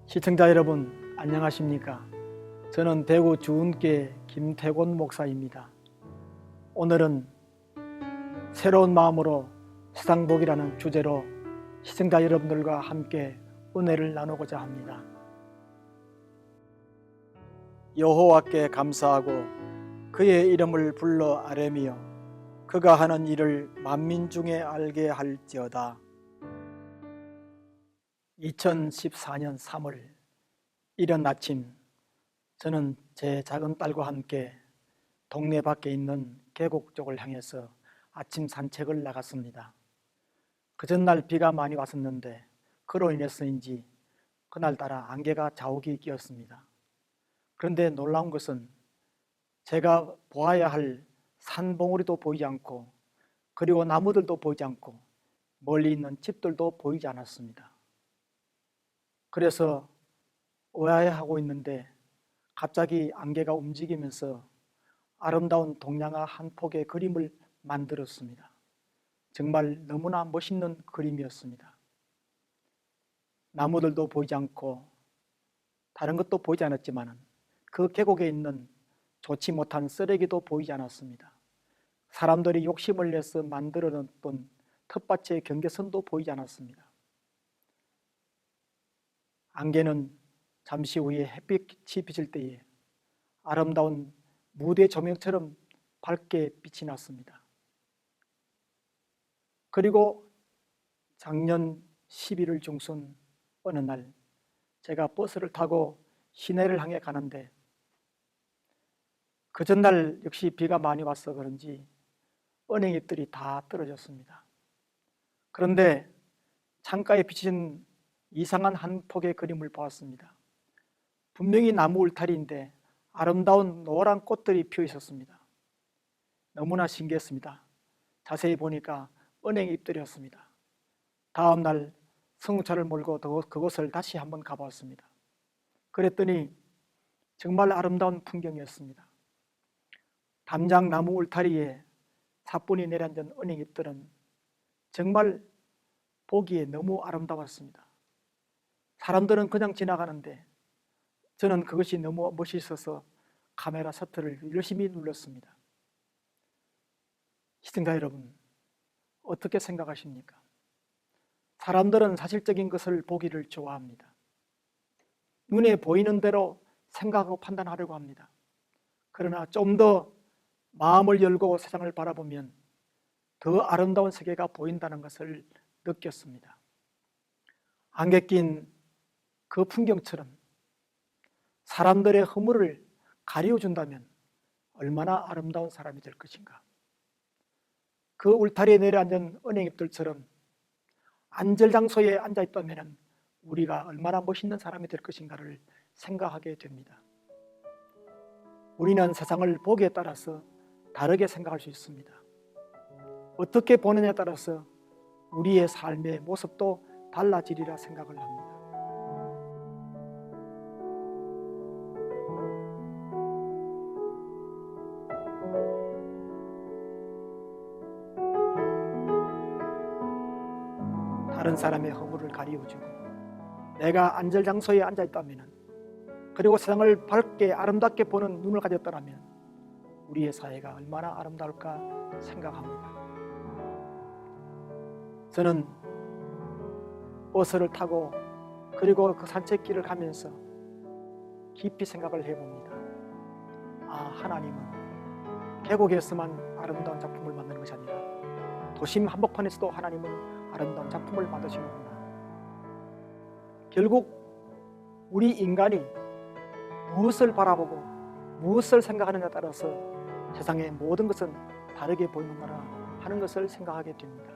시청자 여러분 안녕하십니까? 저는 대구 주은교회 김태곤 목사입니다. 오늘은 새로운 마음으로 세상 복이라는 주제로 시청자 여러분들과 함께 은혜를 나누고자 합니다. 여호와께 감사하고 그의 이름을 불러 아뢰며 그가 하는 일을 만민 중에 알게 할지어다. 2014년 3월 이른 아침 저는 제 작은 딸과 함께 동네 밖에 있는 계곡 쪽을 향해서 아침 산책을 나갔습니다. 그 전날 비가 많이 왔었는데 그로 인해서인지 그날따라 안개가 자욱이 끼었습니다. 그런데 놀라운 것은 제가 보아야 할 산봉우리도 보이지 않고 그리고 나무들도 보이지 않고 멀리 있는 집들도 보이지 않았습니다. 그래서 의아해하고 있는데 갑자기 안개가 움직이면서 아름다운 동양화 한 폭의 그림을 만들었습니다. 정말 너무나 멋있는 그림이었습니다. 나무들도 보이지 않고 다른 것도 보이지 않았지만 그 계곡에 있는 좋지 못한 쓰레기도 보이지 않았습니다. 사람들이 욕심을 내서 만들어 놨던 텃밭의 경계선도 보이지 않았습니다. 안개는 잠시 후에 햇빛이 비칠 때에 아름다운 무대 조명처럼 밝게 빛이 났습니다. 그리고 작년 11월 중순 어느 날 제가 버스를 타고 시내를 향해 가는데 그 전날 역시 비가 많이 와서 그런지 은행잎들이 다 떨어졌습니다. 그런데 창가에 비친 이상한 한 폭의 그림을 보았습니다. 분명히 나무 울타리인데 아름다운 노란 꽃들이 피어 있었습니다. 너무나 신기했습니다. 자세히 보니까 은행잎들이었습니다. 다음 날 승용차를 몰고 그곳을 다시 한번 가보았습니다. 그랬더니 정말 아름다운 풍경이었습니다. 담장 나무 울타리에 사뿐히 내려앉은 은행잎들은 정말 보기에 너무 아름다웠습니다. 사람들은 그냥 지나가는데 저는 그것이 너무 멋있어서 카메라 셔터를 열심히 눌렀습니다. 시청자 여러분, 어떻게 생각하십니까? 사람들은 사실적인 것을 보기를 좋아합니다. 눈에 보이는 대로 생각하고 판단하려고 합니다. 그러나 좀 더 마음을 열고 세상을 바라보면 더 아름다운 세계가 보인다는 것을 느꼈습니다. 안개 낀 그 풍경처럼 사람들의 허물을 가려준다면 얼마나 아름다운 사람이 될 것인가. 그 울타리에 내려앉은 은행잎들처럼 안절장소에 앉아있다면 우리가 얼마나 멋있는 사람이 될 것인가를 생각하게 됩니다. 우리는 세상을 보기에 따라서 다르게 생각할 수 있습니다. 어떻게 보느냐에 따라서 우리의 삶의 모습도 달라지리라 생각을 합니다. 다른 사람의 허물을 가리워주고 내가 안절장소에 앉아있다면 그리고 세상을 밝게 아름답게 보는 눈을 가졌다면 우리의 사회가 얼마나 아름다울까 생각합니다. 저는 버스를 타고 그리고 그 산책길을 가면서 깊이 생각을 해봅니다. 하나님은 계곡에서만 아름다운 작품을 만드는 것이 아니라 도심 한복판에서도 하나님은 아름다운 작품을 만드시는구나. 결국 우리 인간이 무엇을 바라보고 무엇을 생각하느냐에 따라서 세상의 모든 것은 다르게 보이는 거라 하는 것을 생각하게 됩니다.